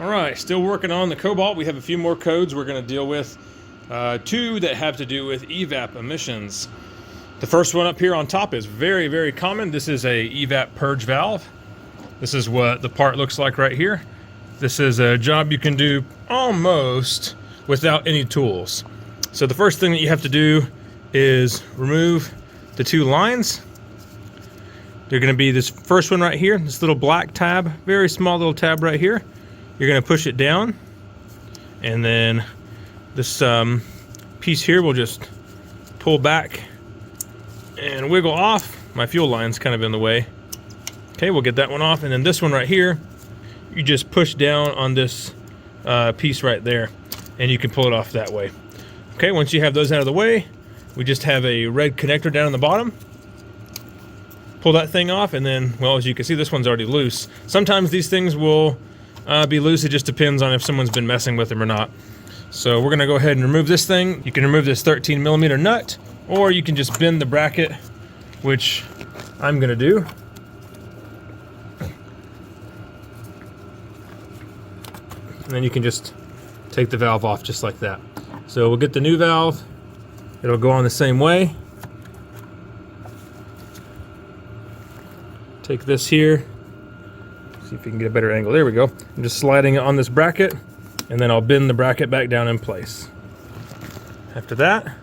All right, still working on the Cobalt. We have a few more codes we're going to deal with. Two that have to do with Evap emissions. The first one up here on top is very, very common. This is a Evap Purge valve. This is what the part looks like right here. This is a job you can do almost without any tools. So the first thing that you have to do is remove the two lines. They're going to be this first one right here, this little black tab, very small little tab right here. You're going to push it down, and then this piece here will just pull back and wiggle off. My fuel line's kind of in the way. Okay, we'll get that one off, and then this one right here, you just push down on this piece right there, and you can pull it off that way. Okay, once you have those out of the way, we just have a red connector down on the bottom. Pull that thing off, and then, well, as you can see, this one's already loose. Sometimes these things will be loose. It just depends on if someone's been messing with them or not. So we're gonna go ahead and remove this thing. You can remove this 13mm nut, or you can just bend the bracket, which I'm gonna do. And then you can just take the valve off just like that. So we'll get the new valve. It'll go on the same way. Take this here. See if you can get a better angle. There we go. I'm just sliding it on this bracket, and then I'll bend the bracket back down in place. After that,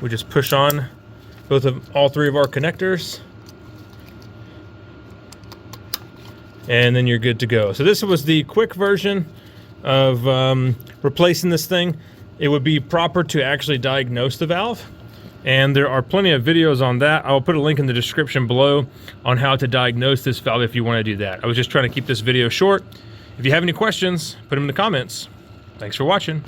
we just push on all three of our connectors, and then you're good to go. So this was the quick version of replacing this thing. It would be proper to actually diagnose the valve, and there are plenty of videos on that. I will put a link in the description below on how to diagnose this valve if you want to do that. I was just trying to keep this video short. If you have any questions, put them in the comments. Thanks for watching.